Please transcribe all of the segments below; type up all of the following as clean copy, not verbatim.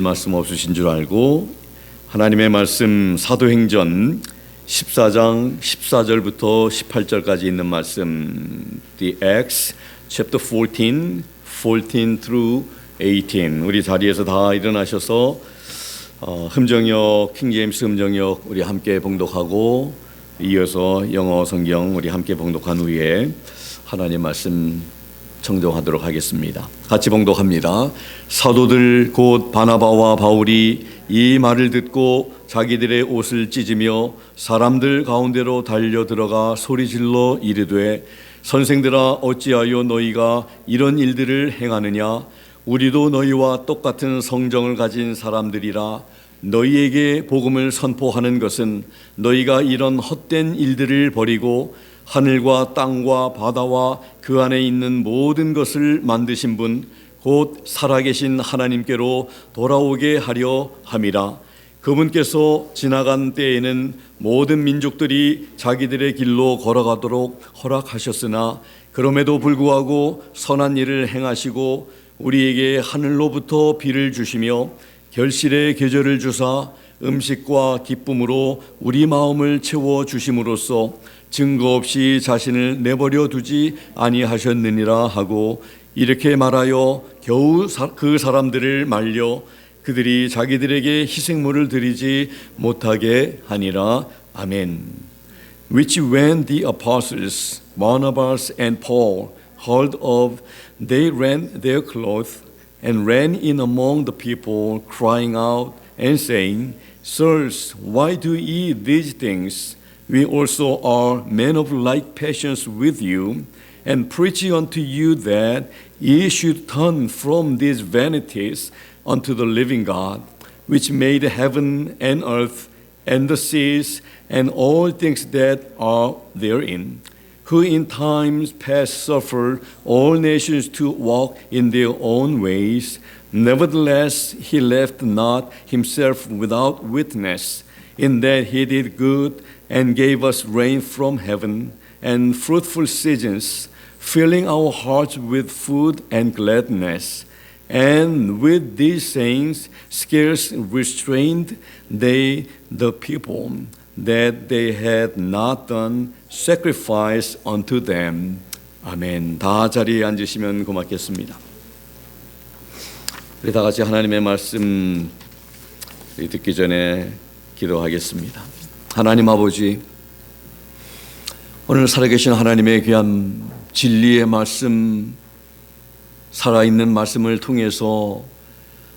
말씀 없으신 줄 알고 하나님의 말씀 사도행전 14장 14절부터 18절까지 있는 말씀 The Acts chapter 14 through 18 우리 자리에서 다 일어나셔서 흠정역 킹제임스 흠정역 우리 함께 봉독하고 이어서 영어 성경 우리 함께 봉독한 후에 하나님 말씀 청정하도록 하겠습니다. 같이 봉독합니다. 사도들 곧 바나바와 바울이 이 말을 듣고 자기들의 옷을 찢으며 사람들 가운데로 달려 들어가 소리질러 이르되 선생들아 어찌하여 너희가 이런 일들을 행하느냐 우리도 너희와 똑같은 성정을 가진 사람들이라 너희에게 복음을 선포하는 것은 너희가 이런 헛된 일들을 버리고 하늘과 땅과 바다와 그 안에 있는 모든 것을 만드신 분 곧 살아계신 하나님께로 돌아오게 하려 함이라. 그분께서 지나간 때에는 모든 민족들이 자기들의 길로 걸어가도록 허락하셨으나 그럼에도 불구하고 선한 일을 행하시고 우리에게 하늘로부터 비를 주시며 결실의 계절을 주사 음식과 기쁨으로 우리 마음을 채워 주심으로써 증거 없이 자신을 내버려 두지 아니하셨느니라 하고 이렇게 말하여 겨우 그 사람들을 말려 그들이 자기들에게 희생물을 드리지 못하게 하니라. 아멘. Which when the apostles Barnabas and Paul heard of, they rent their clothes and ran in among the people, crying out and saying, Sirs, why do ye these things? We also are men of like passions with you, and preach unto you that ye should turn from these vanities unto the living God, which made heaven and earth and the seas and all things that are therein, who in times past suffered all nations to walk in their own ways. Nevertheless, he left not himself without witness, in that he did good and gave us rain from heaven and fruitful seasons, filling our hearts with food and gladness. And with these sayings scarce restrained they the people, that they had not done sacrifice unto them. 아멘. 다 자리에 앉으시면 고맙겠습니다. 우리 다 같이 하나님의 말씀 듣기 전에 기도하겠습니다. 하나님 아버지, 오늘 살아계신 하나님의 귀한 진리의 말씀, 살아있는 말씀을 통해서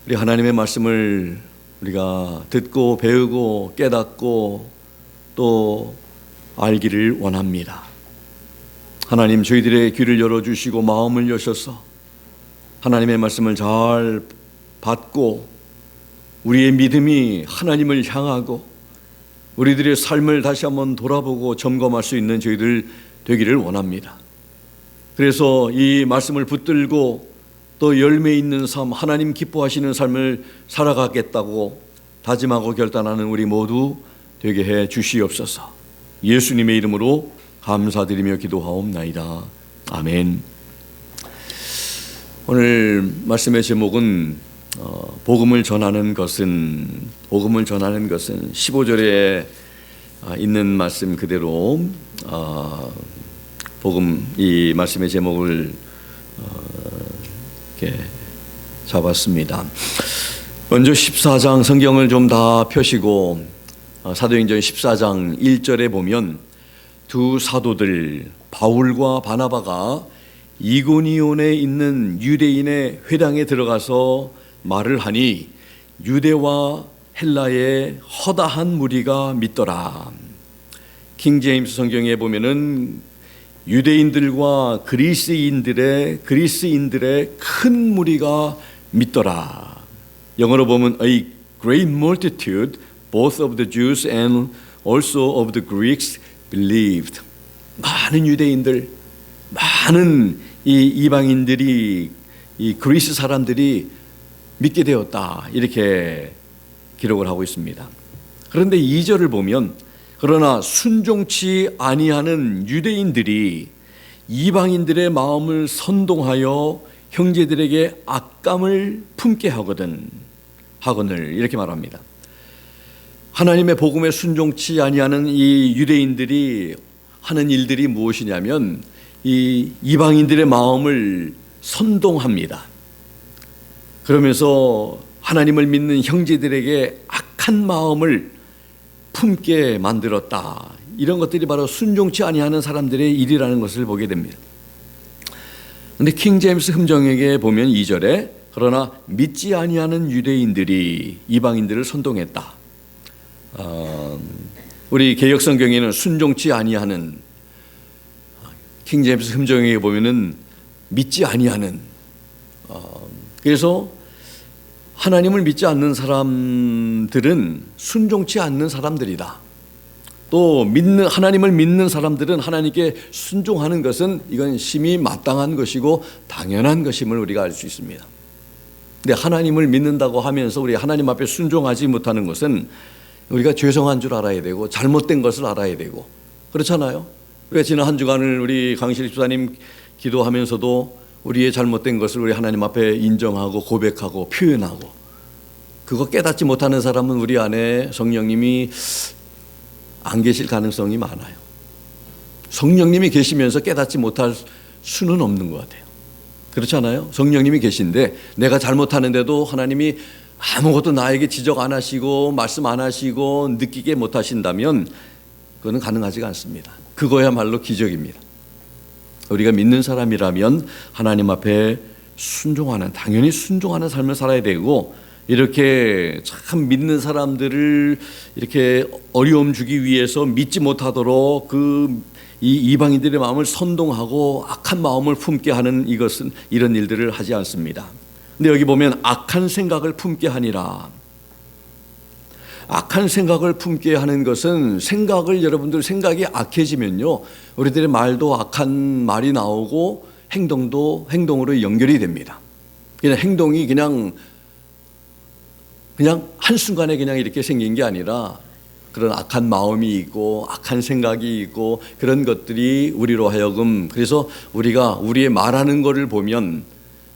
우리 하나님의 말씀을 우리가 듣고 배우고 깨닫고 또 알기를 원합니다. 하나님, 저희들의 귀를 열어주시고 마음을 여셔서 하나님의 말씀을 잘 받고 우리의 믿음이 하나님을 향하고 우리들의 삶을 다시 한번 돌아보고 점검할 수 있는 저희들 되기를 원합니다. 그래서 이 말씀을 붙들고 또 열매 있는 삶, 하나님 기뻐하시는 삶을 살아가겠다고 다짐하고 결단하는 우리 모두 되게 해 주시옵소서. 예수님의 이름으로 감사드리며 기도하옵나이다. 아멘. 오늘 말씀의 제목은 복음을 전하는 것은 15절에 있는 말씀 그대로 복음 이 말씀의 제목을 이렇게 잡았습니다. 먼저 14장 성경을 좀 다 펴시고 사도행전 14장 1절에 보면 두 사도들 바울과 바나바가 이고니온에 있는 유대인의 회당에 들어가서 말을 하니 유대와 헬라의 허다한 무리가 믿더라. 킹제임스 성경에 보면은 유대인들과 그리스인들의 큰 무리가 믿더라. 영어로 보면 a great multitude both of the Jews and also of the Greeks believed. 많은 유대인들, 많은 이 이방인들이 이 그리스 사람들이 믿게 되었다. 이렇게 기록을 하고 있습니다. 그런데 2절을 보면 그러나 순종치 아니하는 유대인들이 이방인들의 마음을 선동하여 형제들에게 악감을 품게 하거든. 하거늘 이렇게 말합니다. 하나님의 복음에 순종치 아니하는 이 유대인들이 하는 일들이 무엇이냐면 이 이방인들의 마음을 선동합니다. 그러면서 하나님을 믿는 형제들에게 악한 마음을 품게 만들었다. 이런 것들이 바로 순종치 아니하는 사람들의 일이라는 것을 보게 됩니다. 그런데 킹 제임스 흠정에게 보면 2절에 그러나 믿지 아니하는 유대인들이 이방인들을 선동했다. 우리 개역 성경에는 순종치 아니하는, 킹 제임스 흠정에게 보면은 믿지 아니하는. 그래서 하나님을 믿지 않는 사람들은 순종치 않는 사람들이다. 또 하나님을 믿는 사람들은 하나님께 순종하는 것은 이건 심히 마땅한 것이고 당연한 것임을 우리가 알 수 있습니다. 근데 하나님을 믿는다고 하면서 우리 하나님 앞에 순종하지 못하는 것은 우리가 죄송한 줄 알아야 되고 잘못된 것을 알아야 되고 그렇잖아요. 우리가 지난 한 주간을 우리 강실 집사님 기도하면서도 우리의 잘못된 것을 우리 하나님 앞에 인정하고 고백하고 표현하고, 그거 깨닫지 못하는 사람은 우리 안에 성령님이 안 계실 가능성이 많아요. 성령님이 계시면서 깨닫지 못할 수는 없는 것 같아요. 그렇잖아요. 성령님이 계신데 내가 잘못하는데도 하나님이 아무것도 나에게 지적 안 하시고 말씀 안 하시고 느끼게 못 하신다면 그거는 가능하지가 않습니다. 그거야말로 기적입니다. 우리가 믿는 사람이라면 하나님 앞에 순종하는, 당연히 순종하는 삶을 살아야 되고, 이렇게 참 믿는 사람들을 이렇게 어려움 주기 위해서 믿지 못하도록 이 이방인들의 마음을 선동하고 악한 마음을 품게 하는 이것은 이런 일들을 하지 않습니다. 근데 여기 보면 악한 생각을 품게 하니라. 악한 생각을 품게 하는 것은 여러분들 생각이 악해지면요, 우리들의 말도 악한 말이 나오고 행동으로 연결이 됩니다. 그냥 행동이 그냥 한순간에 그냥 이렇게 생긴 게 아니라 그런 악한 마음이 있고 악한 생각이 있고 그런 것들이 우리로 하여금, 그래서 우리의 말하는 것을 보면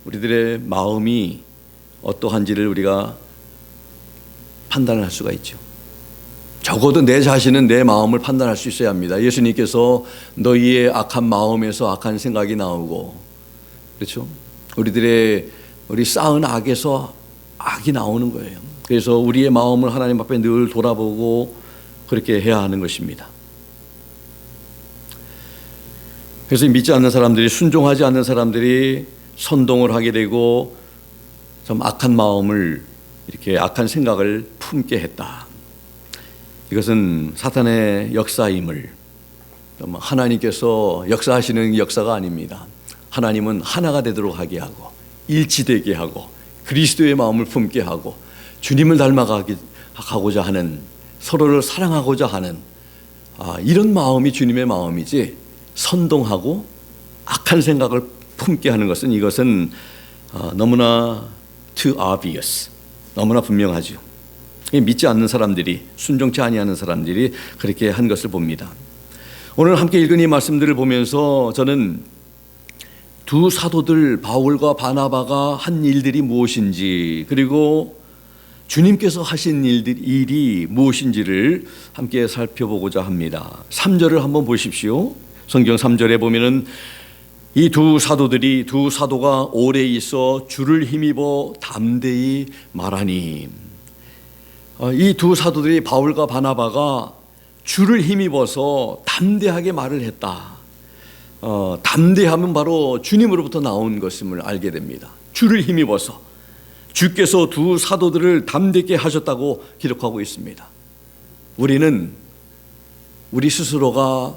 우리들의 마음이 어떠한지를 우리가 판단할 수가 있죠. 적어도 내 자신은 내 마음을 판단할 수 있어야 합니다. 예수님께서 너희의 악한 마음에서 악한 생각이 나오고, 그렇죠? 우리 쌓은 악에서 악이 나오는 거예요. 그래서 우리의 마음을 하나님 앞에 늘 돌아보고 그렇게 해야 하는 것입니다. 그래서 믿지 않는 사람들이, 순종하지 않는 사람들이 선동을 하게 되고 좀 악한 마음을, 이렇게 악한 생각을 품게 했다. 이것은 사탄의 역사임을, 하나님께서 역사하시는 역사가 아닙니다. 하나님은 하나가 되도록 하게 하고 일치되게 하고 그리스도의 마음을 품게 하고 주님을 닮아가고자 하는, 서로를 사랑하고자 하는 이런 마음이 주님의 마음이지, 선동하고 악한 생각을 품게 하는 것은, 이것은 너무나 too obvious, 너무나 분명하죠. 믿지 않는 사람들이, 순종치 아니하는 사람들이 그렇게 한 것을 봅니다. 오늘 함께 읽은 이 말씀들을 보면서 저는 두 사도들 바울과 바나바가 한 일들이 무엇인지, 그리고 주님께서 하신 일이 무엇인지를 함께 살펴보고자 합니다. 3절을 한번 보십시오. 성경 3절에 보면은 이 두 사도가 오래 있어 주를 힘입어 담대히 말하니, 이 두 사도들이, 바울과 바나바가 주를 힘입어서 담대하게 말을 했다. 담대함은 바로 주님으로부터 나온 것임을 알게 됩니다. 주를 힘입어서 주께서 두 사도들을 담대게 하셨다고 기록하고 있습니다. 우리는 우리 스스로가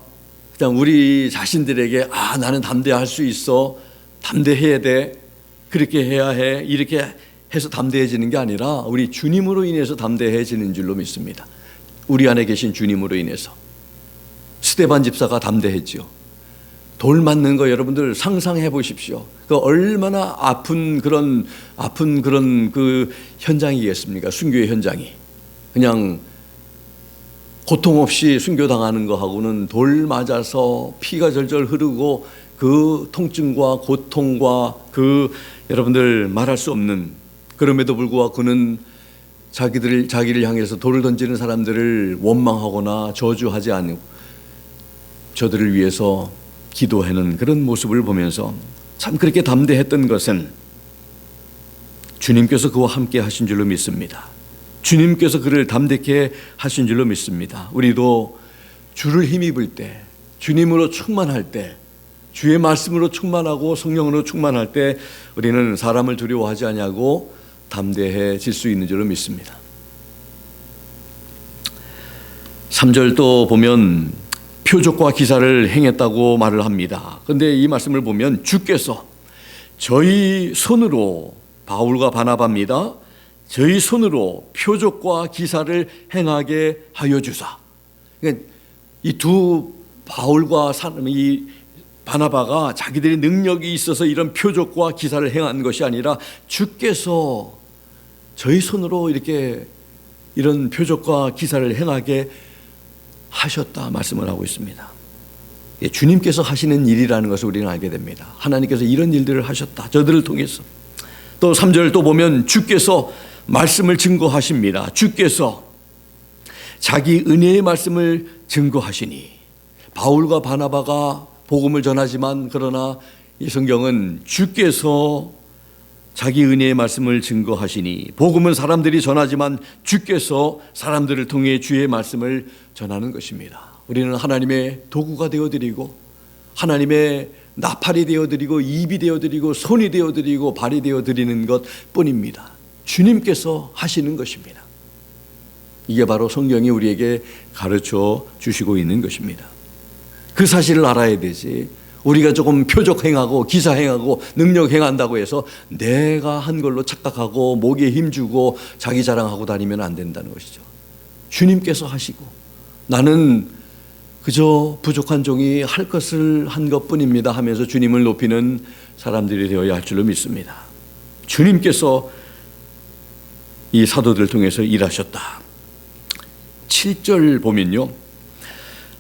그냥 우리 자신들에게 나는 담대할 수 있어, 담대해야 돼, 그렇게 해야 해, 이렇게 해서 담대해지는 게 아니라 우리 주님으로 인해서 담대해지는 줄로 믿습니다. 우리 안에 계신 주님으로 인해서. 스데반 집사가 담대했죠. 돌 맞는 거 여러분들 상상해 보십시오. 그 얼마나 아픈 그런 그 현장이겠습니까? 순교의 현장이. 그냥 고통 없이 순교당하는 거하고는 돌 맞아서 피가 절절 흐르고 그 통증과 고통과 여러분들 말할 수 없는, 그럼에도 불구하고 그는 자기를 향해서 돌을 던지는 사람들을 원망하거나 저주하지 않고 저들을 위해서 기도하는 그런 모습을 보면서 참 그렇게 담대했던 것은 주님께서 그와 함께 하신 줄로 믿습니다. 주님께서 그를 담대케 하신 줄로 믿습니다. 우리도 주를 힘입을 때, 주님으로 충만할 때, 주의 말씀으로 충만하고 성령으로 충만할 때 우리는 사람을 두려워하지 아니하고 담대해질 수 있는 줄로 믿습니다. 3절 또 보면 표적과 기사를 행했다고 말을 합니다. 그런데 이 말씀을 보면 주께서 저희 손으로, 바울과 바나바입니다, 저희 손으로 표적과 기사를 행하게 하여 주사. 그러니까 이 두 바울과 이 바나바가 자기들의 능력이 있어서 이런 표적과 기사를 행한 것이 아니라 주께서 저희 손으로 이렇게 이런 표적과 기사를 행하게 하셨다 말씀을 하고 있습니다. 주님께서 하시는 일이라는 것을 우리는 알게 됩니다. 하나님께서 이런 일들을 하셨다, 저들을 통해서. 또 3절 또 보면 주께서 말씀을 증거하십니다. 주께서 자기 은혜의 말씀을 증거하시니, 바울과 바나바가 복음을 전하지만 그러나 이 성경은 주께서 자기 은혜의 말씀을 증거하시니, 복음은 사람들이 전하지만 주께서 사람들을 통해 주의 말씀을 전하는 것입니다. 우리는 하나님의 도구가 되어드리고 하나님의 나팔이 되어드리고 입이 되어드리고 손이 되어드리고 발이 되어드리는 것뿐입니다. 주님께서 하시는 것입니다. 이게 바로 성경이 우리에게 가르쳐 주시고 있는 것입니다. 그 사실을 알아야 되지, 우리가 조금 표적 행하고 기사 행하고 능력 행한다고 해서 내가 한 걸로 착각하고 목에 힘주고 자기 자랑하고 다니면 안 된다는 것이죠. 주님께서 하시고 나는 그저 부족한 종이 할 것을 한 것뿐입니다 하면서 주님을 높이는 사람들이 되어야 할 줄로 믿습니다. 주님께서 이 사도들을 통해서 일하셨다. 7절 보면요,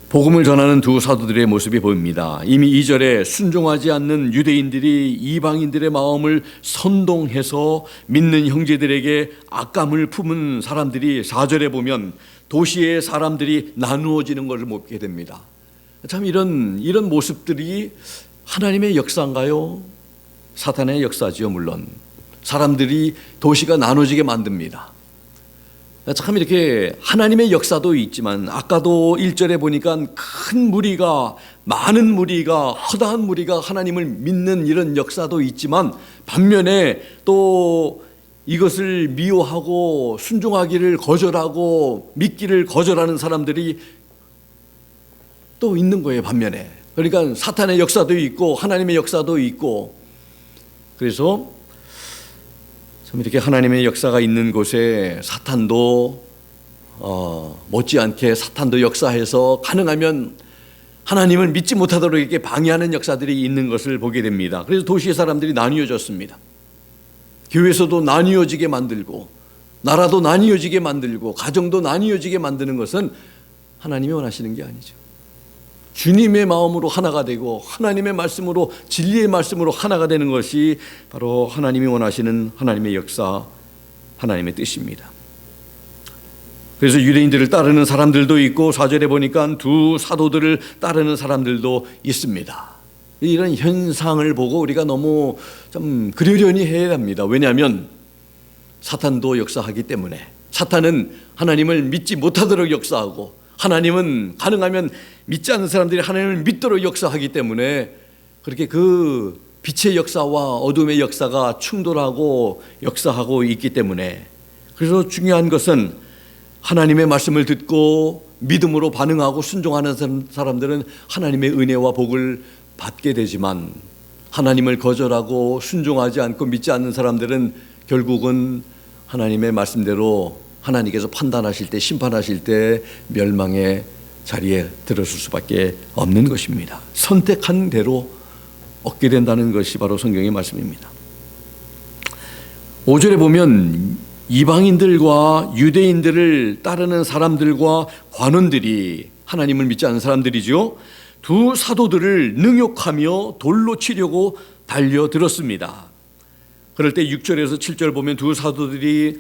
복음을 전하는 두 사도들의 모습이 보입니다. 이미 2절에 순종하지 않는 유대인들이 이방인들의 마음을 선동해서 믿는 형제들에게 악감을 품은 사람들이 4절에 보면 도시의 사람들이 나누어지는 것을 보게 됩니다. 참 이런 모습들이 하나님의 역사인가요? 사탄의 역사지요. 물론 사람들이 도시가 나눠지게 만듭니다. 참 이렇게 하나님의 역사도 있지만 아까도 1절에 보니까 큰 무리가, 많은 무리가, 허다한 무리가 하나님을 믿는 이런 역사도 있지만 반면에 또 이것을 미워하고 순종하기를 거절하고 믿기를 거절하는 사람들이 또 있는 거예요. 반면에. 그러니까 사탄의 역사도 있고 하나님의 역사도 있고, 그래서 참 이렇게 하나님의 역사가 있는 곳에 사탄도 못지않게 사탄도 역사해서 가능하면 하나님을 믿지 못하도록 이렇게 방해하는 역사들이 있는 것을 보게 됩니다. 그래서 도시의 사람들이 나뉘어졌습니다. 교회에서도 나뉘어지게 만들고 나라도 나뉘어지게 만들고 가정도 나뉘어지게 만드는 것은 하나님이 원하시는 게 아니죠. 주님의 마음으로 하나가 되고 하나님의 말씀으로, 진리의 말씀으로 하나가 되는 것이 바로 하나님이 원하시는 하나님의 역사, 하나님의 뜻입니다. 그래서 유대인들을 따르는 사람들도 있고 4절에 보니까 두 사도들을 따르는 사람들도 있습니다. 이런 현상을 보고 우리가 너무 좀 그러려니 해야 합니다. 왜냐하면 사탄도 역사하기 때문에, 사탄은 하나님을 믿지 못하도록 역사하고 하나님은 가능하면 믿지 않는 사람들이 하나님을 믿도록 역사하기 때문에 그렇게 그 빛의 역사와 어둠의 역사가 충돌하고 역사하고 있기 때문에, 그래서 중요한 것은 하나님의 말씀을 듣고 믿음으로 반응하고 순종하는 사람들은 하나님의 은혜와 복을 받게 되지만 하나님을 거절하고 순종하지 않고 믿지 않는 사람들은 결국은 하나님의 말씀대로 하나님께서 판단하실 때, 심판하실 때 멸망의 자리에 들어설 수밖에 없는 것입니다. 선택한 대로 얻게 된다는 것이 바로 성경의 말씀입니다. 5절에 보면 이방인들과 유대인들을 따르는 사람들과 관원들이, 하나님을 믿지 않는 사람들이죠, 두 사도들을 능욕하며 돌로 치려고 달려들었습니다. 그럴 때 6절에서 7절 보면 두 사도들이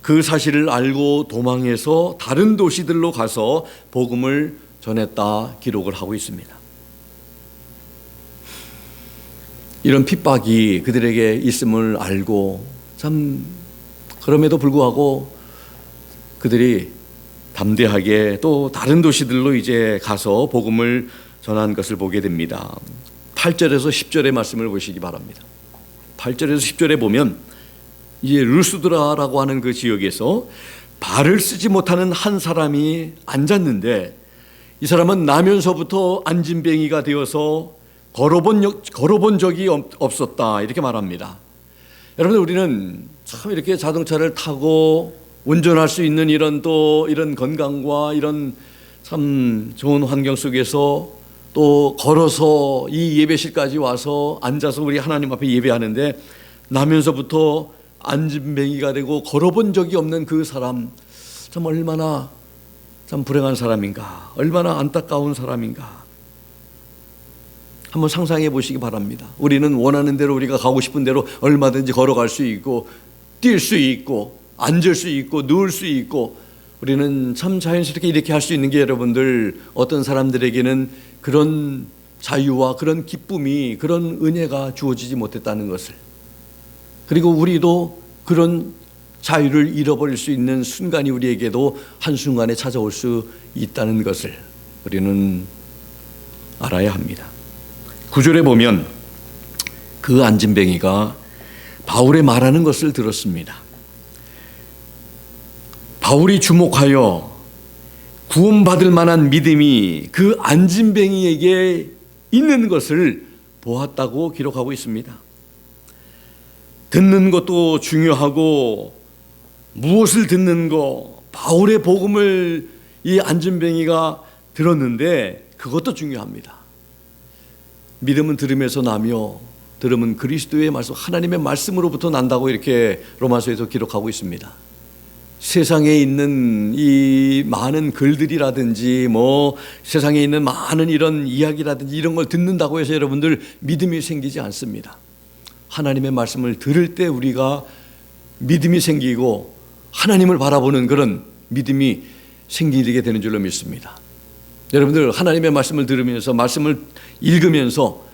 그 사실을 알고 도망해서 다른 도시들로 가서 복음을 전했다 기록을 하고 있습니다. 이런 핍박이 그들에게 있음을 알고 참 그럼에도 불구하고 그들이 담대하게 또 다른 도시들로 이제 가서 복음을 전한 것을 보게 됩니다. 8절에서 10절의 말씀을 보시기 바랍니다. 8절에서 10절에 보면 이제 루스드라라고 하는 그 지역에서 발을 쓰지 못하는 한 사람이 앉았는데 이 사람은 나면서부터 안진뱅이가 되어서 걸어본 적이 없었다 이렇게 말합니다. 여러분들 우리는 참 이렇게 자동차를 타고 운전할 수 있는 이런 건강과 이런 참 좋은 환경 속에서 또 걸어서 이 예배실까지 와서 앉아서 우리 하나님 앞에 예배하는데 나면서부터 안진뱅이가 되고 걸어본 적이 없는 그 사람 참 얼마나 참 불행한 사람인가, 얼마나 안타까운 사람인가 한번 상상해 보시기 바랍니다. 우리는 원하는 대로 우리가 가고 싶은 대로 얼마든지 걸어갈 수 있고 뛸 수 있고 앉을 수 있고 누울 수 있고 우리는 참 자연스럽게 이렇게 할 수 있는 게 여러분들 어떤 사람들에게는 그런 자유와 그런 기쁨이 그런 은혜가 주어지지 못했다는 것을 그리고 우리도 그런 자유를 잃어버릴 수 있는 순간이 우리에게도 한순간에 찾아올 수 있다는 것을 우리는 알아야 합니다. 9절에 보면 그 안진뱅이가 바울의 말하는 것을 들었습니다. 바울이 주목하여 구원받을 만한 믿음이 그 안진뱅이에게 있는 것을 보았다고 기록하고 있습니다. 듣는 것도 중요하고 무엇을 듣는 거 바울의 복음을 이 안진뱅이가 들었는데 그것도 중요합니다. 믿음은 들음에서 나며 들음은 그리스도의 말씀 하나님의 말씀으로부터 난다고 이렇게 로마서에서 기록하고 있습니다. 세상에 있는 이 많은 글들이라든지 세상에 있는 많은 이런 이야기라든지 이런 걸 듣는다고 해서 여러분들 믿음이 생기지 않습니다. 하나님의 말씀을 들을 때 우리가 믿음이 생기고 하나님을 바라보는 그런 믿음이 생기게 되는 줄로 믿습니다. 여러분들 하나님의 말씀을 들으면서 말씀을 읽으면서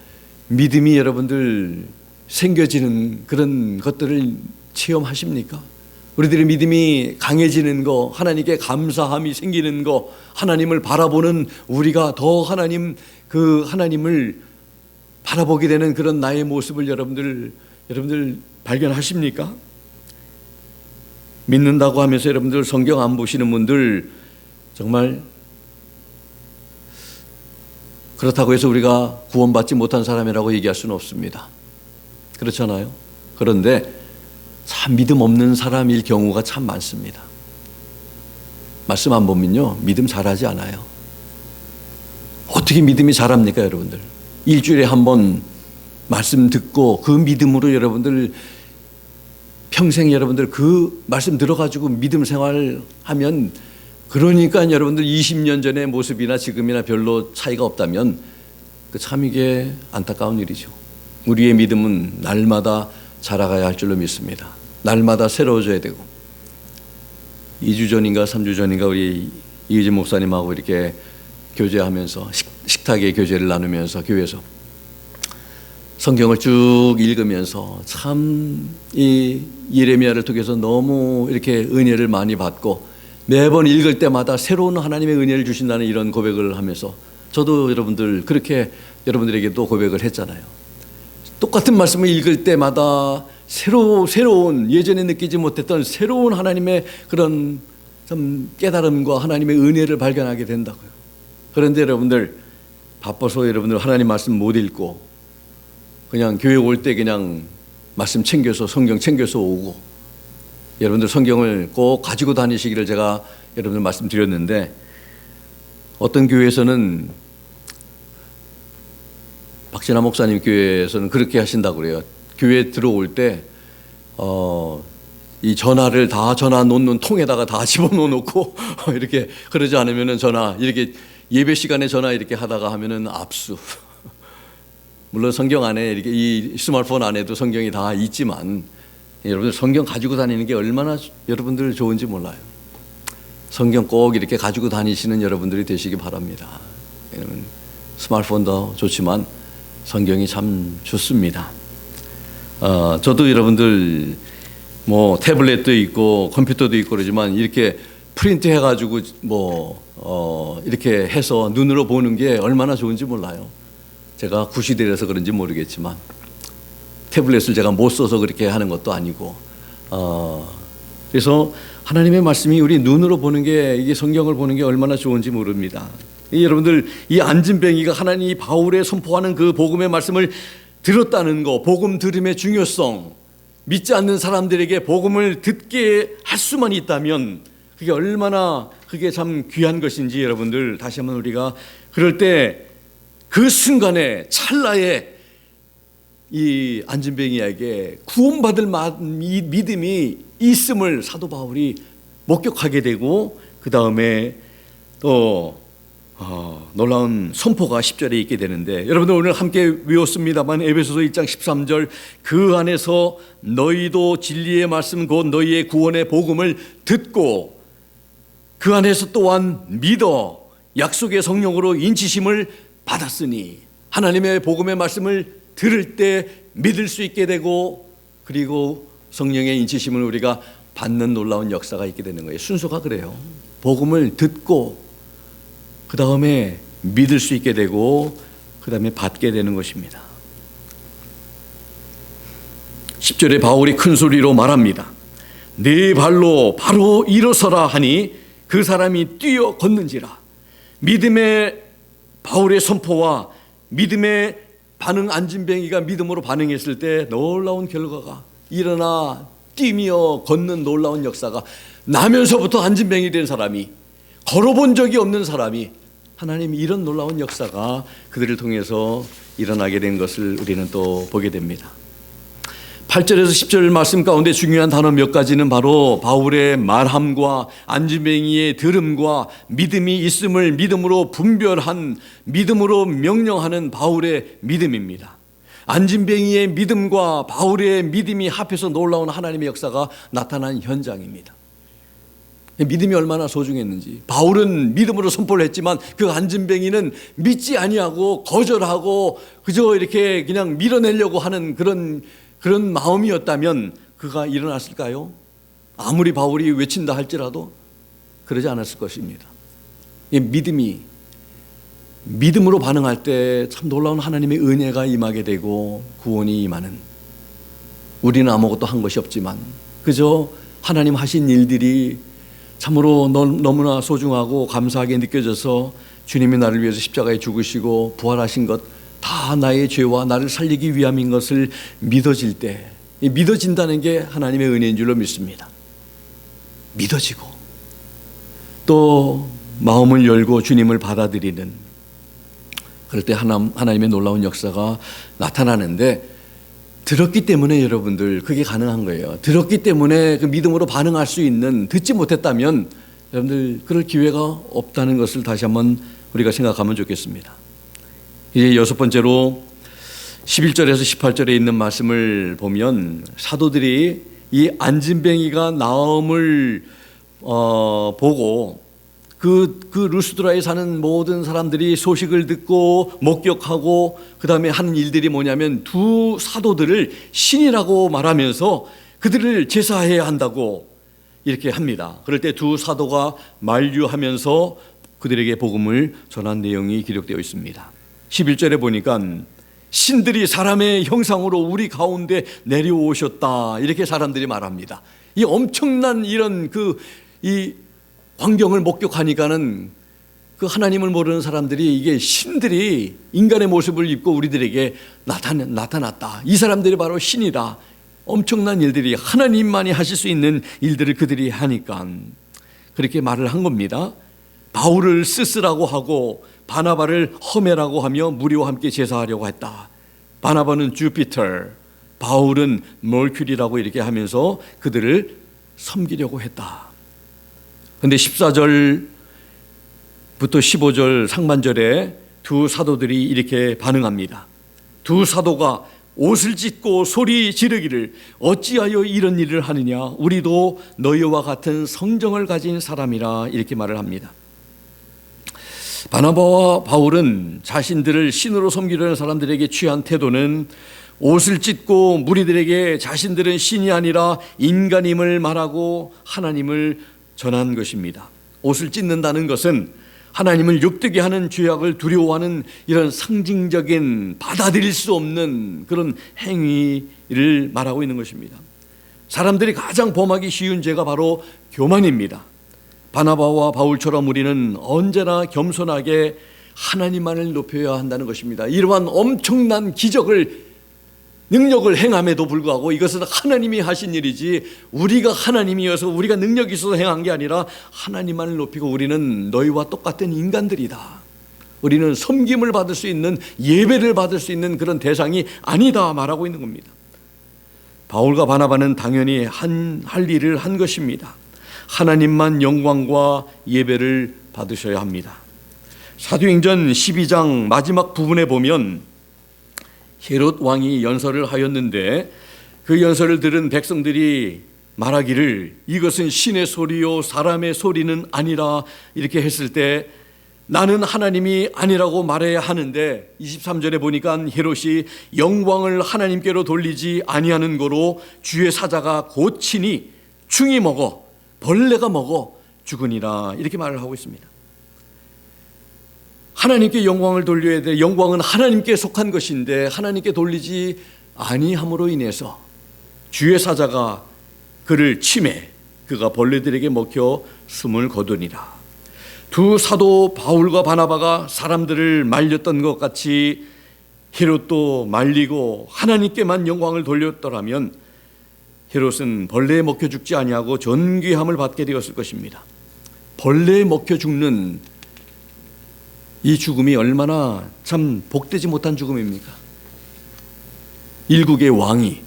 믿음이 여러분들 생겨지는 그런 것들을 체험하십니까? 우리들의 믿음이 강해지는 거, 하나님께 감사함이 생기는 거, 하나님을 바라보는 우리가 더 하나님을 바라보게 되는 그런 나의 모습을 여러분들 발견하십니까? 믿는다고 하면서 여러분들 성경 안 보시는 분들 정말 그렇다고 해서 우리가 구원받지 못한 사람이라고 얘기할 수는 없습니다. 그렇잖아요. 그런데 참 믿음 없는 사람일 경우가 참 많습니다. 말씀 안 보면요 믿음 잘하지 않아요. 어떻게 믿음이 잘합니까 여러분들? 일주일에 한 번 말씀 듣고 그 믿음으로 여러분들 평생 여러분들 그 말씀 들어가지고 믿음 생활하면 그러니까 여러분들 20년 전의 모습이나 지금이나 별로 차이가 없다면 참 이게 안타까운 일이죠. 우리의 믿음은 날마다 자라가야 할 줄로 믿습니다. 날마다 새로워져야 되고 2주 전인가 3주 전인가 우리 이의진 목사님하고 이렇게 교제하면서 식탁에 교제를 나누면서 교회에서 성경을 쭉 읽으면서 참 이 예레미야를 통해서 너무 이렇게 은혜를 많이 받고 매번 읽을 때마다 새로운 하나님의 은혜를 주신다는 이런 고백을 하면서 저도 여러분들 그렇게 여러분들에게도 고백을 했잖아요. 똑같은 말씀을 읽을 때마다 새로운 예전에 느끼지 못했던 새로운 하나님의 그런 좀 깨달음과 하나님의 은혜를 발견하게 된다고요. 그런데 여러분들 바빠서 여러분들 하나님 말씀 못 읽고 그냥 교회 올 때 그냥 말씀 챙겨서 성경 챙겨서 오고 여러분들 성경을 꼭 가지고 다니시기를 제가 여러분들 말씀드렸는데 어떤 교회에서는 박진아 목사님 교회에서는 그렇게 하신다고 그래요. 교회 들어올 때 이 전화를 다 전화 놓는 통에다가 다 집어넣어놓고 이렇게 그러지 않으면은 전화 이렇게 예배 시간에 전화 이렇게 하다가 하면은 압수. 물론 성경 안에 이렇게 이 스마트폰 안에도 성경이 다 있지만 여러분들 성경 가지고 다니는 게 얼마나 여러분들 좋은지 몰라요. 성경 꼭 이렇게 가지고 다니시는 여러분들이 되시기 바랍니다. 여러분, 스마트폰도 좋지만 성경이 참 좋습니다. 저도 여러분들 뭐 태블릿도 있고 컴퓨터도 있고 그러지만 이렇게 프린트 해가지고 이렇게 해서 눈으로 보는 게 얼마나 좋은지 몰라요. 제가 구시대라서 그런지 모르겠지만 태블릿을 제가 못 써서 그렇게 하는 것도 아니고 그래서 하나님의 말씀이 우리 눈으로 보는 게 이게 성경을 보는 게 얼마나 좋은지 모릅니다. 여러분들 이 안진뱅이가 하나님이 바울에 선포하는 그 복음의 말씀을 들었다는 거, 복음 들음의 중요성, 믿지 않는 사람들에게 복음을 듣게 할 수만 있다면 그게 얼마나 그게 참 귀한 것인지 여러분들 다시 한번 우리가 그럴 때 그 순간에 찰나에 이 안진뱅이에게 구원받을 믿음이 있음을 사도 바울이 목격하게 되고 그 다음에 또 놀라운 선포가 10절에 있게 되는데 여러분들 오늘 함께 외웠습니다만 에베소서 1장 13절 그 안에서 너희도 진리의 말씀 곧 너희의 구원의 복음을 듣고 그 안에서 또한 믿어 약속의 성령으로 인치심을 받았으니 하나님의 복음의 말씀을 들을 때 믿을 수 있게 되고 그리고 성령의 인치심을 우리가 받는 놀라운 역사가 있게 되는 거예요. 순서가 그래요. 복음을 듣고 그 다음에 믿을 수 있게 되고 그 다음에 받게 되는 것입니다. 10절에 바울이 큰 소리로 말합니다. 네 발로 바로 일어서라 하니 그 사람이 뛰어 걷는지라. 믿음의 바울의 선포와 믿음의 반응 안진뱅이가 믿음으로 반응했을 때 놀라운 결과가 일어나 뛰며 걷는 놀라운 역사가 나면서부터 안진뱅이 된 사람이 걸어본 적이 없는 사람이 하나님이 이런 놀라운 역사가 그들을 통해서 일어나게 된 것을 우리는 또 보게 됩니다. 8절에서 10절 말씀 가운데 중요한 단어 몇 가지는 바로 바울의 말함과 안진뱅이의 들음과 믿음이 있음을 믿음으로 분별한 믿음으로 명령하는 바울의 믿음입니다. 안진뱅이의 믿음과 바울의 믿음이 합해서 놀라운 하나님의 역사가 나타난 현장입니다. 믿음이 얼마나 소중했는지. 바울은 믿음으로 선포를 했지만 그 안진뱅이는 믿지 아니하고 거절하고 그저 이렇게 그냥 밀어내려고 하는 그런 마음이었다면 그가 일어났을까요? 아무리 바울이 외친다 할지라도 그러지 않았을 것입니다. 믿음으로 반응할 때 참 놀라운 하나님의 은혜가 임하게 되고 구원이 임하는, 우리는 아무것도 한 것이 없지만 그저 하나님 하신 일들이 참으로 너무나 소중하고 감사하게 느껴져서 주님이 나를 위해서 십자가에 죽으시고 부활하신 것 다 나의 죄와 나를 살리기 위함인 것을 믿어질 때, 믿어진다는 게 하나님의 은혜인 줄로 믿습니다. 믿어지고 또 마음을 열고 주님을 받아들이는, 그럴 때 하나님의 놀라운 역사가 나타나는데, 들었기 때문에 여러분들 그게 가능한 거예요. 들었기 때문에 그 믿음으로 반응할 수 있는, 듣지 못했다면 여러분들 그럴 기회가 없다는 것을 다시 한번 우리가 생각하면 좋겠습니다. 이제 여섯 번째로 11절에서 18절에 있는 말씀을 보면 사도들이 이 안진뱅이가 나음을 보고 그 루스드라에 사는 모든 사람들이 소식을 듣고 목격하고 그 다음에 하는 일들이 뭐냐면 두 사도들을 신이라고 말하면서 그들을 제사해야 한다고 이렇게 합니다. 그럴 때 두 사도가 만류하면서 그들에게 복음을 전한 내용이 기록되어 있습니다. 11절에 보니까 신들이 사람의 형상으로 우리 가운데 내려오셨다 이렇게 사람들이 말합니다. 이 엄청난 이런 이 광경을 목격하니까는 그 하나님을 모르는 사람들이 이게 신들이 인간의 모습을 입고 우리들에게 나타났다. 이 사람들이 바로 신이다. 엄청난 일들이 하나님만이 하실 수 있는 일들을 그들이 하니까 그렇게 말을 한 겁니다. 바울을 스스라고 하고 바나바를 허메라고 하며 무리와 함께 제사하려고 했다. 바나바는 주피터, 바울은 멀큐리라고 이렇게 하면서 그들을 섬기려고 했다. 그런데 14절부터 15절 상반절에 두 사도들이 이렇게 반응합니다. 두 사도가 옷을 찢고 소리 지르기를 어찌하여 이런 일을 하느냐, 우리도 너희와 같은 성정을 가진 사람이라, 이렇게 말을 합니다. 바나바와 바울은 자신들을 신으로 섬기려는 사람들에게 취한 태도는 옷을 찢고 무리들에게 자신들은 신이 아니라 인간임을 말하고 하나님을 전한 것입니다. 옷을 찢는다는 것은 하나님을 욕되게 하는 죄악을 두려워하는 이런 상징적인, 받아들일 수 없는 그런 행위를 말하고 있는 것입니다. 사람들이 가장 범하기 쉬운 죄가 바로 교만입니다. 바나바와 바울처럼 우리는 언제나 겸손하게 하나님만을 높여야 한다는 것입니다. 이러한 엄청난 기적을, 능력을 행함에도 불구하고 이것은 하나님이 하신 일이지 우리가 하나님이어서 우리가 능력이 있어서 행한 게 아니라 하나님만을 높이고 우리는 너희와 똑같은 인간들이다, 우리는 섬김을 받을 수 있는, 예배를 받을 수 있는 그런 대상이 아니다 말하고 있는 겁니다. 바울과 바나바는 당연히 할 일을 한 것입니다. 하나님만 영광과 예배를 받으셔야 합니다. 사도행전 12장 마지막 부분에 보면 헤롯 왕이 연설을 하였는데 그 연설을 들은 백성들이 말하기를 이것은 신의 소리요 사람의 소리는 아니라, 이렇게 했을 때 나는 하나님이 아니라고 말해야 하는데 23절에 보니까 헤롯이 영광을 하나님께로 돌리지 아니하는 거로 주의 사자가 고치니 충이 먹어 벌레가 먹어 죽으니라, 이렇게 말을 하고 있습니다. 하나님께 영광을 돌려야 돼. 영광은 하나님께 속한 것인데 하나님께 돌리지 아니함으로 인해서 주의 사자가 그를 치매, 그가 벌레들에게 먹혀 숨을 거두니라. 두 사도 바울과 바나바가 사람들을 말렸던 것 같이 헤롯도 말리고 하나님께만 영광을 돌렸더라면 헤롯은 벌레에 먹혀 죽지 아니하고 존귀함을 받게 되었을 것입니다. 벌레에 먹혀 죽는 이 죽음이 얼마나 참 복되지 못한 죽음입니까? 일국의 왕이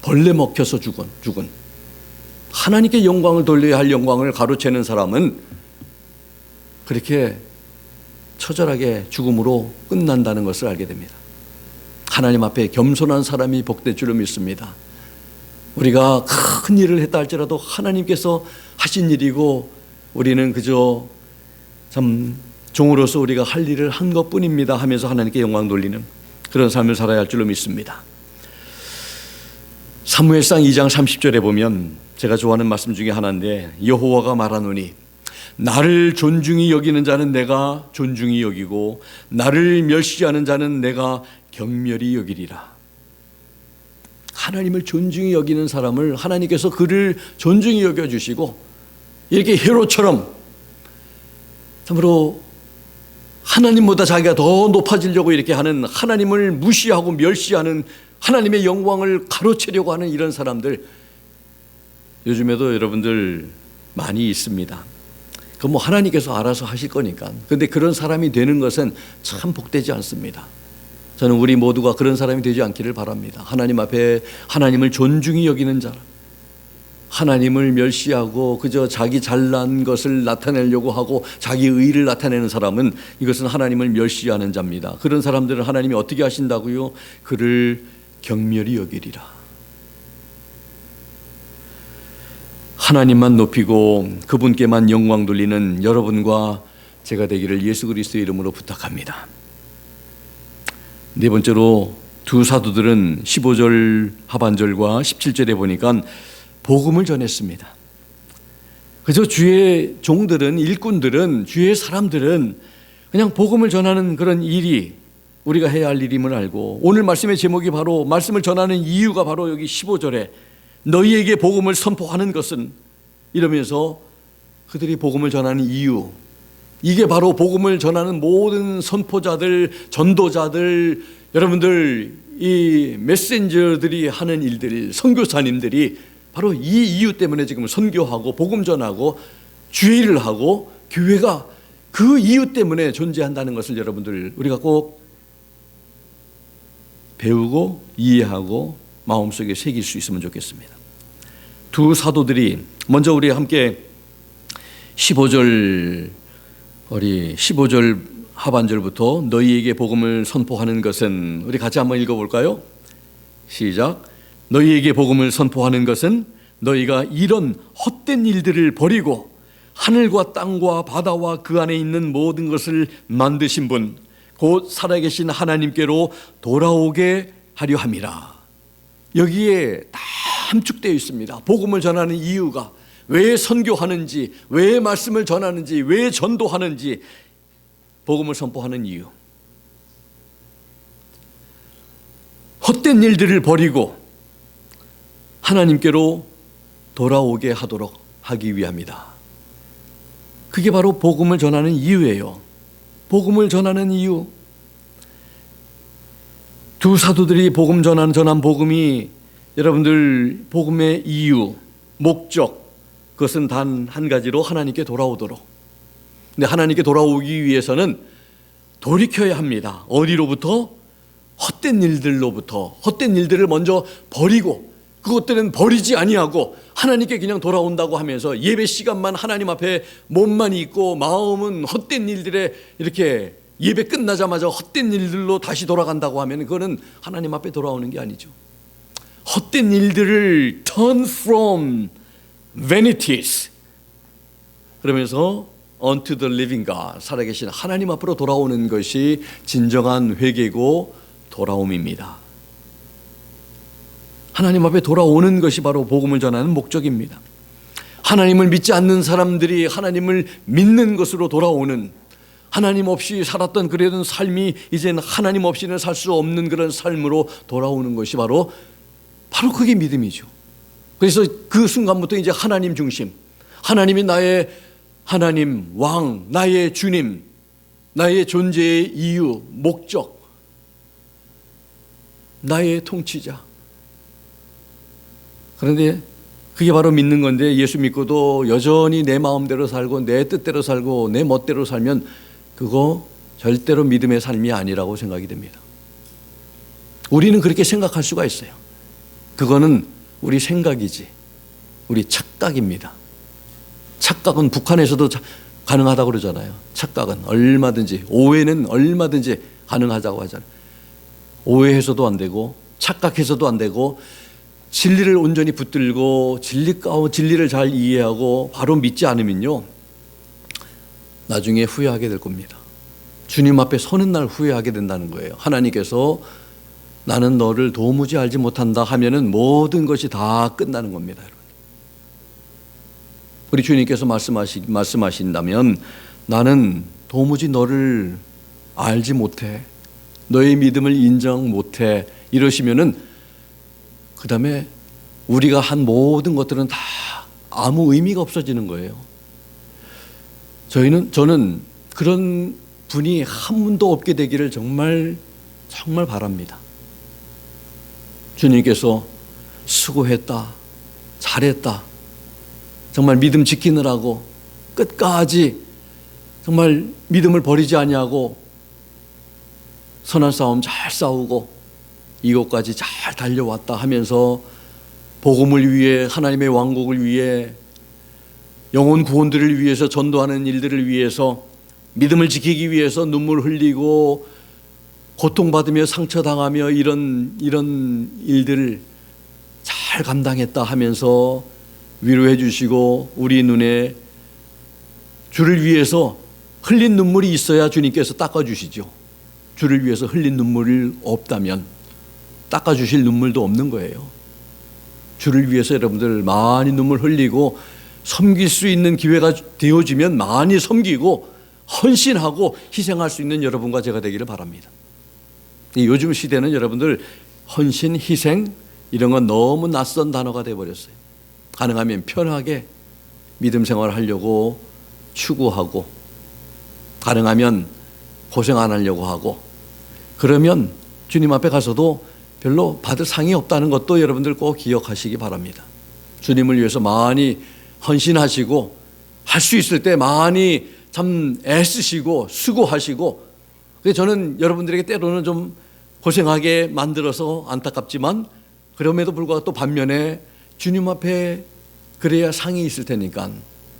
벌레 먹혀서 죽은, 하나님께 영광을 돌려야 할 영광을 가로채는 사람은 그렇게 처절하게 죽음으로 끝난다는 것을 알게 됩니다. 하나님 앞에 겸손한 사람이 복될 줄을 믿습니다. 우리가 큰 일을 했다 할지라도 하나님께서 하신 일이고 우리는 그저 참 종으로서 우리가 할 일을 한 것뿐입니다 하면서 하나님께 영광 돌리는 그런 삶을 살아야 할 줄로 믿습니다. 사무엘상 2장 30절에 보면 제가 좋아하는 말씀 중에 하나인데, 여호와가 말하노니 나를 존중히 여기는 자는 내가 존중히 여기고 나를 멸시하는 자는 내가 경멸히 여기리라. 하나님을 존중히 여기는 사람을 하나님께서 그를 존중히 여겨주시고, 이렇게 헤롯처럼 참으로 하나님보다 자기가 더 높아지려고 이렇게 하는, 하나님을 무시하고 멸시하는, 하나님의 영광을 가로채려고 하는 이런 사람들 요즘에도 여러분들 많이 있습니다. 그 뭐 하나님께서 알아서 하실 거니까. 그런데 그런 사람이 되는 것은 참 복되지 않습니다. 저는 우리 모두가 그런 사람이 되지 않기를 바랍니다. 하나님 앞에 하나님을 존중히 여기는 자, 하나님을 멸시하고 그저 자기 잘난 것을 나타내려고 하고 자기 의의를 나타내는 사람은 이것은 하나님을 멸시하는 자입니다. 그런 사람들은 하나님이 어떻게 하신다고요? 그를 경멸히 여기리라. 하나님만 높이고 그분께만 영광 돌리는 여러분과 제가 되기를 예수 그리스도의 이름으로 부탁합니다. 네 번째로 두 사도들은 15절 하반절과 17절에 보니까 복음을 전했습니다. 그래서 주의 종들은, 일꾼들은, 주의 사람들은 그냥 복음을 전하는 그런 일이 우리가 해야 할 일임을 알고, 오늘 말씀의 제목이 바로, 말씀을 전하는 이유가 바로 여기 15절에 너희에게 복음을 선포하는 것은, 이러면서 그들이 복음을 전하는 이유, 이게 바로 복음을 전하는 모든 선포자들, 전도자들, 여러분들 이 메신저들이 하는 일들, 선교사님들이 바로 이 이유 때문에 지금 선교하고 복음 전하고 주의 일을 하고 교회가 그 이유 때문에 존재한다는 것을 여러분들 우리가 꼭 배우고 이해하고 마음속에 새길 수 있으면 좋겠습니다. 두 사도들이 먼저 우리 함께 15절 하반절부터 너희에게 복음을 선포하는 것은, 우리 같이 한번 읽어볼까요? 시작. 너희에게 복음을 선포하는 것은 너희가 이런 헛된 일들을 버리고 하늘과 땅과 바다와 그 안에 있는 모든 것을 만드신 분 곧 살아계신 하나님께로 돌아오게 하려 함이라. 여기에 다 함축되어 있습니다. 복음을 전하는 이유가, 왜 선교하는지, 왜 말씀을 전하는지, 왜 전도하는지, 복음을 선포하는 이유. 헛된 일들을 버리고 하나님께로 돌아오게 하도록 하기 위함이다. 그게 바로 복음을 전하는 이유예요. 복음을 전하는 이유. 두 사도들이 복음 전한 복음이 여러분들 복음의 이유, 목적, 그것은 단 한 가지로 하나님께 돌아오도록. 근데 하나님께 돌아오기 위해서는 돌이켜야 합니다. 어디로부터? 헛된 일들로부터. 헛된 일들을 먼저 버리고, 그것들은 버리지 아니하고 하나님께 그냥 돌아온다고 하면서 예배 시간만 하나님 앞에 몸만 있고 마음은 헛된 일들에 이렇게 예배 끝나자마자 헛된 일들로 다시 돌아간다고 하면 그거는 하나님 앞에 돌아오는 게 아니죠. 헛된 일들을 turn from vanities 그러면서 unto the living God, 살아계신 하나님 앞으로 돌아오는 것이 진정한 회개고 돌아옴입니다. 하나님 앞에 돌아오는 것이 바로 복음을 전하는 목적입니다. 하나님을 믿지 않는 사람들이 하나님을 믿는 것으로 돌아오는, 하나님 없이 살았던 그러던 삶이 이젠 하나님 없이는 살 수 없는 그런 삶으로 돌아오는 것이 바로 그게 믿음이죠. 그래서 그 순간부터 이제 하나님 중심, 하나님이 나의 하나님, 왕, 나의 주님, 나의 존재의 이유, 목적, 나의 통치자. 그런데 그게 바로 믿는 건데, 예수 믿고도 여전히 내 마음대로 살고 내 뜻대로 살고 내 멋대로 살면 그거 절대로 믿음의 삶이 아니라고 생각이 됩니다. 우리는 그렇게 생각할 수가 있어요. 그거는 우리 생각이지, 우리 착각입니다. 착각은 북한에서도 가능하다고 그러잖아요. 착각은 얼마든지, 오해는 얼마든지 가능하다고 하잖아요. 오해해서도 안 되고 착각해서도 안 되고, 진리를 온전히 붙들고 진리를 잘 이해하고 바로 믿지 않으면요, 나중에 후회하게 될 겁니다. 주님 앞에 서는 날 후회하게 된다는 거예요. 하나님께서 나는 너를 도무지 알지 못한다 하면은 모든 것이 다 끝나는 겁니다, 여러분. 우리 주님께서 말씀하신다면 나는 도무지 너를 알지 못해, 너의 믿음을 인정 못해, 이러시면은 그 다음에 우리가 한 모든 것들은 다 아무 의미가 없어지는 거예요. 저는 그런 분이 한 분도 없게 되기를 정말 바랍니다. 주님께서 수고했다, 잘했다, 정말 믿음 지키느라고 끝까지 정말 믿음을 버리지 아니하고 선한 싸움 잘 싸우고 이곳까지 잘 달려왔다 하면서 복음을 위해, 하나님의 왕국을 위해, 영혼 구원들을 위해서, 전도하는 일들을 위해서, 믿음을 지키기 위해서 눈물 흘리고 고통받으며 상처당하며 이런 일들을 잘 감당했다 하면서 위로해 주시고 우리 눈에 주를 위해서 흘린 눈물이 있어야 주님께서 닦아주시죠. 주를 위해서 흘린 눈물이 없다면 닦아주실 눈물도 없는 거예요. 주를 위해서 여러분들 많이 눈물 흘리고 섬길 수 있는 기회가 되어지면 많이 섬기고 헌신하고 희생할 수 있는 여러분과 제가 되기를 바랍니다. 요즘 시대는 여러분들 헌신, 희생 이런 건 너무 낯선 단어가 되어버렸어요. 가능하면 편하게 믿음 생활을 하려고 추구하고, 가능하면 고생 안 하려고 하고, 그러면 주님 앞에 가서도 별로 받을 상이 없다는 것도 여러분들 꼭 기억하시기 바랍니다. 주님을 위해서 많이 헌신하시고 할 수 있을 때 많이 참 애쓰시고 수고하시고, 그래서 저는 여러분들에게 때로는 좀 고생하게 만들어서 안타깝지만, 그럼에도 불구하고 또 반면에 주님 앞에 그래야 상이 있을 테니까,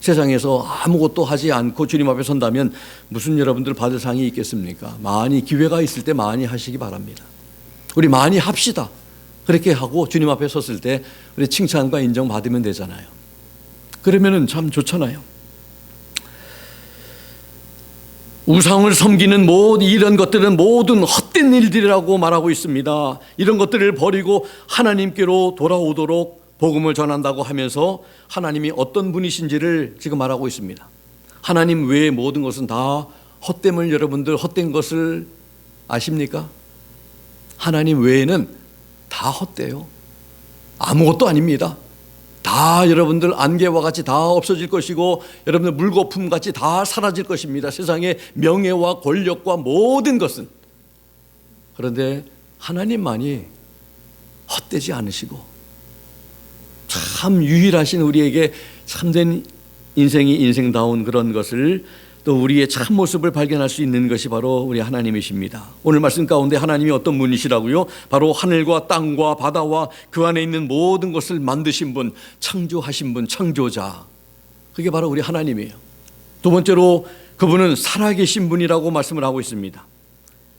세상에서 아무것도 하지 않고 주님 앞에 선다면 무슨 여러분들 받을 상이 있겠습니까? 많이 기회가 있을 때 많이 하시기 바랍니다. 우리 많이 합시다. 그렇게 하고 주님 앞에 섰을 때 우리 칭찬과 인정 받으면 되잖아요. 그러면은 참 좋잖아요. 우상을 섬기는 모든 이런 것들은 모든 헛된 일들이라고 말하고 있습니다. 이런 것들을 버리고 하나님께로 돌아오도록 복음을 전한다고 하면서 하나님이 어떤 분이신지를 지금 말하고 있습니다. 하나님 외의 모든 것은 다 헛됨을 여러분들 헛된 것을 아십니까? 하나님 외에는 다 헛돼요. 아무것도 아닙니다. 다 여러분들 안개와 같이 다 없어질 것이고 여러분들 물거품 같이 다 사라질 것입니다. 세상의 명예와 권력과 모든 것은. 그런데 하나님만이 헛되지 않으시고 참 유일하신 우리에게 참된 인생이 인생다운 그런 것을 또 우리의 참 모습을 발견할 수 있는 것이 바로 우리 하나님이십니다. 오늘 말씀 가운데 하나님이 어떤 분이시라고요? 바로 하늘과 땅과 바다와 그 안에 있는 모든 것을 만드신 분, 창조하신 분, 창조자. 그게 바로 우리 하나님이에요. 두 번째로 그분은 살아계신 분이라고 말씀을 하고 있습니다.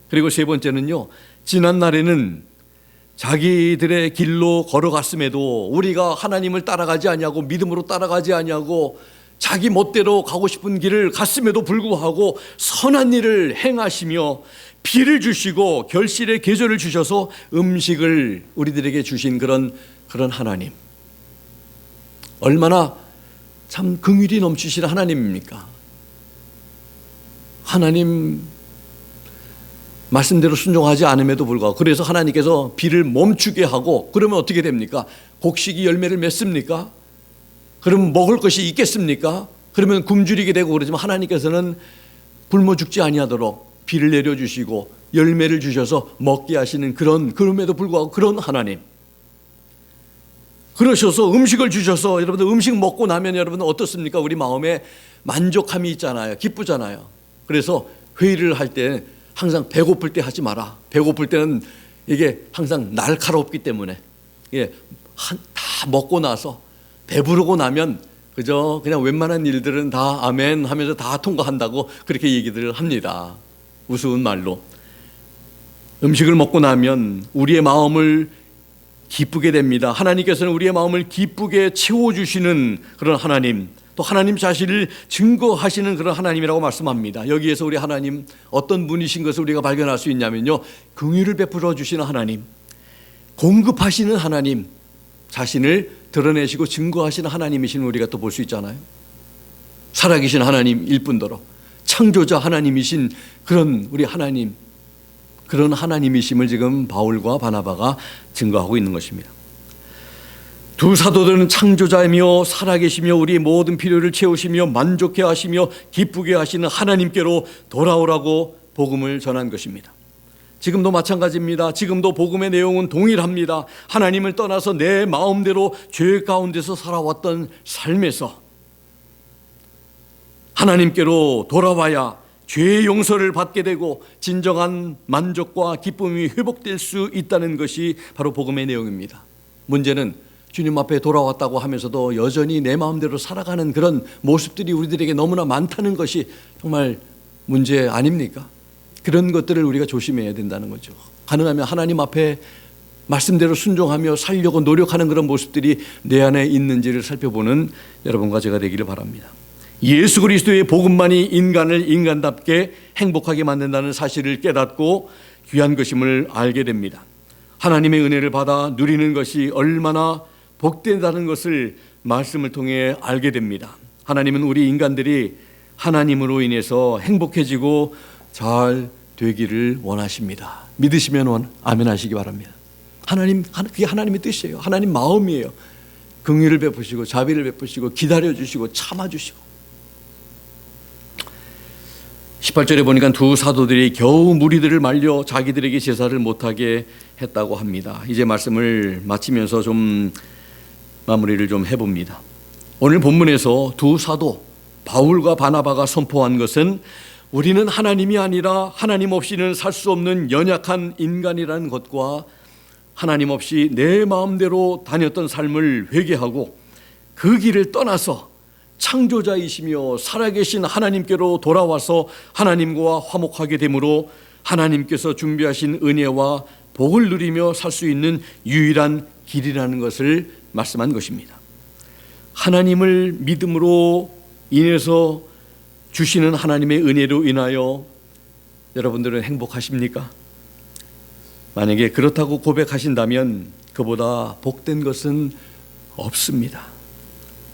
그리고 세 번째는요, 지난 날에는 자기들의 길로 걸어갔음에도 우리가 하나님을 따라가지 아니하고 믿음으로 따라가지 아니하고 자기 멋대로 가고 싶은 길을 갔음에도 불구하고 선한 일을 행하시며 비를 주시고 결실의 계절을 주셔서 음식을 우리들에게 주신 그런 하나님. 얼마나 참 긍휼이 넘치시는 하나님입니까? 하나님 말씀대로 순종하지 않음에도 불구하고 그래서 하나님께서 비를 멈추게 하고 그러면 어떻게 됩니까? 곡식이 열매를 맺습니까? 그러면 먹을 것이 있겠습니까? 그러면 굶주리게 되고 그러지만 하나님께서는 굶어 죽지 아니하도록 비를 내려주시고 열매를 주셔서 먹게 하시는 그럼에도 불구하고 그런 하나님. 그러셔서 음식을 주셔서 여러분들 음식 먹고 나면 여러분들 어떻습니까? 우리 마음에 만족함이 있잖아요. 기쁘잖아요. 그래서 회의를 할 때 항상 배고플 때 하지 마라. 배고플 때는 이게 항상 날카롭기 때문에 다 먹고 나서 배부르고 나면 그냥 웬만한 일들은 다 아멘 하면서 다 통과한다고 그렇게 얘기들을 합니다. 우스운 말로. 음식을 먹고 나면 우리의 마음을 기쁘게 됩니다. 하나님께서는 우리의 마음을 기쁘게 채워주시는 그런 하나님, 또 하나님 자신을 증거하시는 그런 하나님이라고 말씀합니다. 여기에서 우리 하나님 어떤 분이신 것을 우리가 발견할 수 있냐면요, 긍휼을 베풀어 주시는 하나님, 공급하시는 하나님, 자신을 드러내시고 증거하시는 하나님이신 우리가 또 볼 수 있잖아요. 살아계신 하나님일 뿐더러 창조자 하나님이신 그런 우리 하나님, 그런 하나님이심을 지금 바울과 바나바가 증거하고 있는 것입니다. 두 사도들은 창조자이며 살아계시며 우리의 모든 필요를 채우시며 만족해 하시며 기쁘게 하시는 하나님께로 돌아오라고 복음을 전한 것입니다. 지금도 마찬가지입니다. 지금도 복음의 내용은 동일합니다. 하나님을 떠나서 내 마음대로 죄 가운데서 살아왔던 삶에서 하나님께로 돌아와야 죄의 용서를 받게 되고 진정한 만족과 기쁨이 회복될 수 있다는 것이 바로 복음의 내용입니다. 문제는 주님 앞에 돌아왔다고 하면서도 여전히 내 마음대로 살아가는 그런 모습들이 우리들에게 너무나 많다는 것이 정말 문제 아닙니까? 그런 것들을 우리가 조심해야 된다는 거죠. 가능하면 하나님 앞에 말씀대로 순종하며 살려고 노력하는 그런 모습들이 내 안에 있는지를 살펴보는 여러분과 제가 되기를 바랍니다. 예수 그리스도의 복음만이 인간을 인간답게 행복하게 만든다는 사실을 깨닫고 귀한 것임을 알게 됩니다. 하나님의 은혜를 받아 누리는 것이 얼마나 복된다는 것을 말씀을 통해 알게 됩니다. 하나님은 우리 인간들이 하나님으로 인해서 행복해지고 잘 되기를 원하십니다. 믿으시면 아멘 하시기 바랍니다. 그게 하나님의 뜻이에요. 하나님 마음이에요. 긍휼을 베푸시고 자비를 베푸시고 기다려주시고 참아주시고. 18절에 보니까 두 사도들이 겨우 무리들을 말려 자기들에게 제사를 못하게 했다고 합니다. 이제 말씀을 마치면서 좀 마무리를 좀 해봅니다. 오늘 본문에서 두 사도 바울과 바나바가 선포한 것은 우리는 하나님이 아니라 하나님 없이는 살 수 없는 연약한 인간이라는 것과 하나님 없이 내 마음대로 다녔던 삶을 회개하고 그 길을 떠나서 창조자이시며 살아계신 하나님께로 돌아와서 하나님과 화목하게 되므로 하나님께서 준비하신 은혜와 복을 누리며 살 수 있는 유일한 길이라는 것을 말씀한 것입니다. 하나님을 믿음으로 인해서 주시는 하나님의 은혜로 인하여 여러분들은 행복하십니까? 만약에 그렇다고 고백하신다면 그보다 복된 것은 없습니다.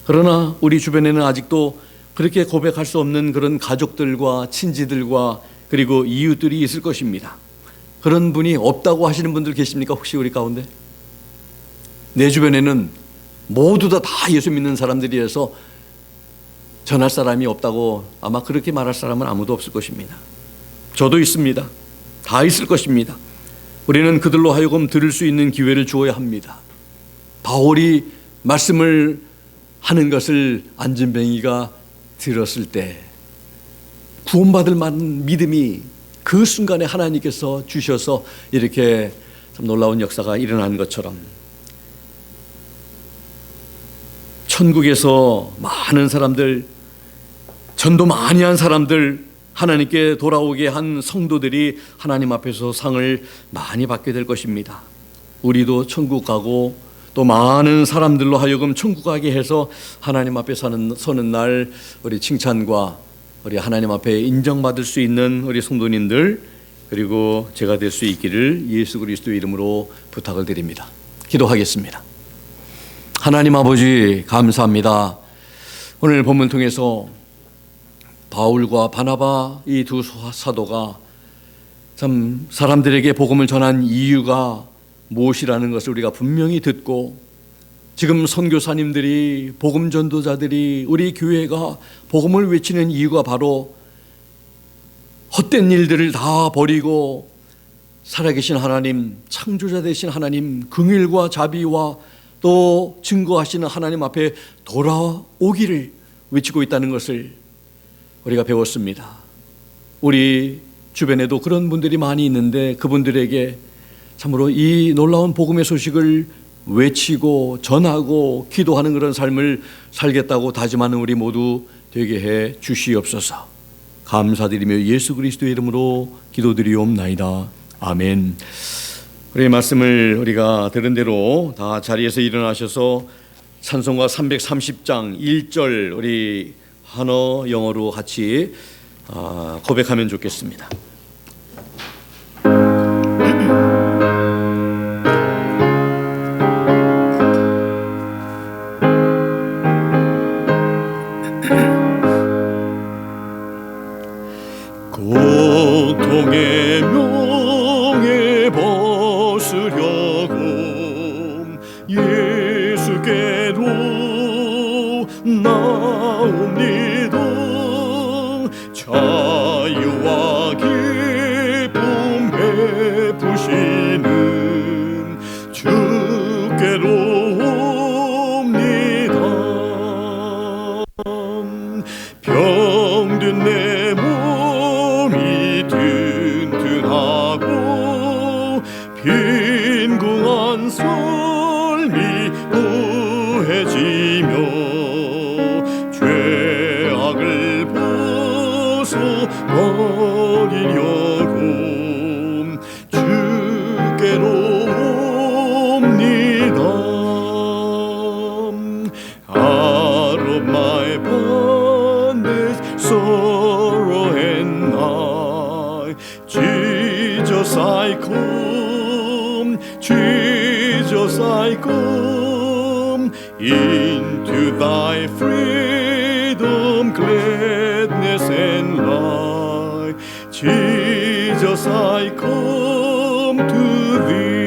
그러나 우리 주변에는 아직도 그렇게 고백할 수 없는 그런 가족들과 친지들과 그리고 이웃들이 있을 것입니다. 그런 분이 없다고 하시는 분들 계십니까? 혹시 우리 가운데? 내 주변에는 모두 다 예수 믿는 사람들이어서 전할 사람이 없다고 아마 그렇게 말할 사람은 아무도 없을 것입니다. 저도 있습니다. 다 있을 것입니다. 우리는 그들로 하여금 들을 수 있는 기회를 주어야 합니다. 바울이 말씀을 하는 것을 안전뱅이가 들었을 때 구원받을 만한 믿음이 그 순간에 하나님께서 주셔서 이렇게 참 놀라운 역사가 일어난 것처럼 천국에서 많은 사람들, 전도 많이 한 사람들, 하나님께 돌아오게 한 성도들이 하나님 앞에서 상을 많이 받게 될 것입니다. 우리도 천국 가고 또 많은 사람들로 하여금 천국 가게 해서 하나님 앞에 서는 날 우리 칭찬과 우리 하나님 앞에 인정받을 수 있는 우리 성도님들 그리고 제가 될 수 있기를 예수 그리스도 이름으로 부탁을 드립니다. 기도하겠습니다. 하나님 아버지 감사합니다. 오늘 본문 통해서 바울과 바나바 이 두 사도가 참 사람들에게 복음을 전한 이유가 무엇이라는 것을 우리가 분명히 듣고 지금 선교사님들이 복음 전도자들이 우리 교회가 복음을 외치는 이유가 바로 헛된 일들을 다 버리고 살아계신 하나님, 창조자 되신 하나님, 긍휼과 자비와 또 증거하시는 하나님 앞에 돌아오기를 외치고 있다는 것을 우리가 배웠습니다. 우리 주변에도 그런 분들이 많이 있는데 그분들에게 참으로 이 놀라운 복음의 소식을 외치고 전하고 기도하는 그런 삶을 살겠다고 다짐하는 우리 모두 되게 해 주시옵소서. 감사드리며 예수 그리스도의 이름으로 기도드리옵나이다. 아멘. 우리 말씀을 우리가 들은 대로 다 자리에서 일어나셔서 찬송가 330장 1절 우리 한어 영어로 같이 고백하면 좋겠습니다. 고통의 명예 벗으려고 예수께로 나옵니다. 자유와 기쁨 베푸시는 주께로 옵니다. 병든 내 몸이 튼튼하고 빈궁한 삶이 우해지며 죄악을 벗어버리려고 주께로 옵니다. Out of my bondage, sorrow and night, Jesus I come, Jesus I come, into thy freedom, gladness and light. Jesus I come to thee.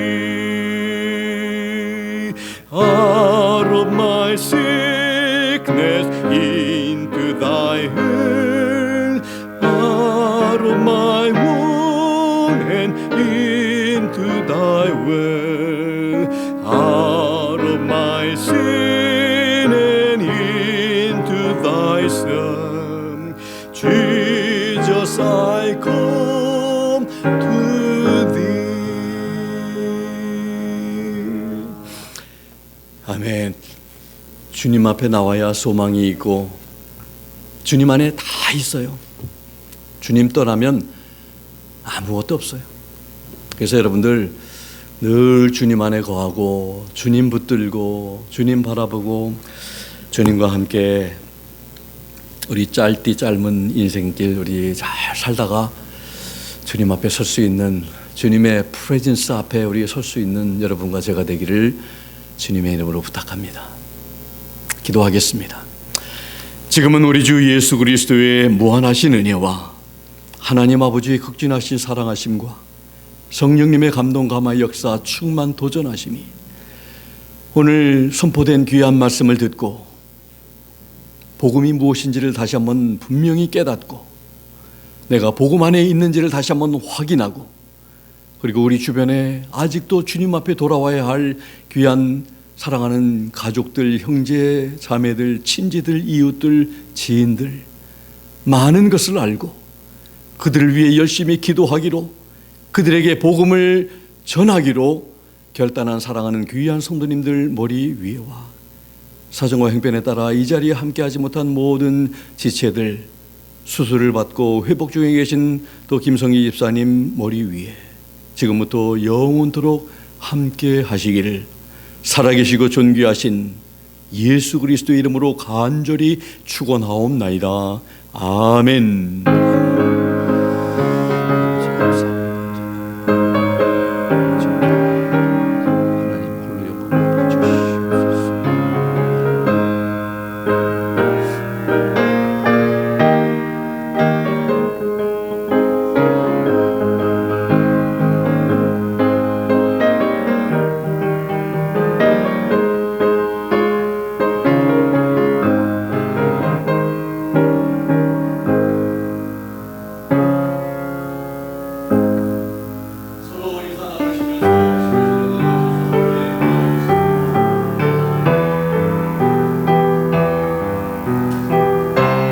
Out of my sickness into thy health, out of my wound and into thy well, out of my sin and into thy son, Jesus I come to thee. 아멘. 주님 앞에 나와야 소망이 있고 주님 안에 다 있어요. 주님 떠나면 아무것도 없어요. 그래서 여러분들 늘 주님 안에 거하고 주님 붙들고 주님 바라보고 주님과 함께 우리 짧은 인생길 우리 잘 살다가 주님 앞에 설 수 있는, 주님의 프레젠스 앞에 우리 설 수 있는 여러분과 제가 되기를 주님의 이름으로 부탁합니다. 기도하겠습니다. 지금은 우리 주 예수 그리스도의 무한하신 은혜와 하나님 아버지의 극진하신 사랑하심과 성령님의 감동 감화 역사 충만 도전하심이 오늘 선포된 귀한 말씀을 듣고 복음이 무엇인지를 다시 한번 분명히 깨닫고 내가 복음 안에 있는지를 다시 한번 확인하고, 그리고 우리 주변에 아직도 주님 앞에 돌아와야 할 귀한 사랑하는 가족들, 형제, 자매들, 친지들, 이웃들, 지인들 많은 것을 알고 그들을 위해 열심히 기도하기로, 그들에게 복음을 전하기로 결단한 사랑하는 귀한 성도님들 머리 위에와 사정과 형편에 따라 이 자리에 함께하지 못한 모든 지체들, 수술을 받고 회복 중에 계신 또 김성희 집사님 머리 위에 지금부터 영원토록 함께 하시기를 살아계시고 존귀하신 예수 그리스도의 이름으로 간절히 축원하옵나이다. 아멘.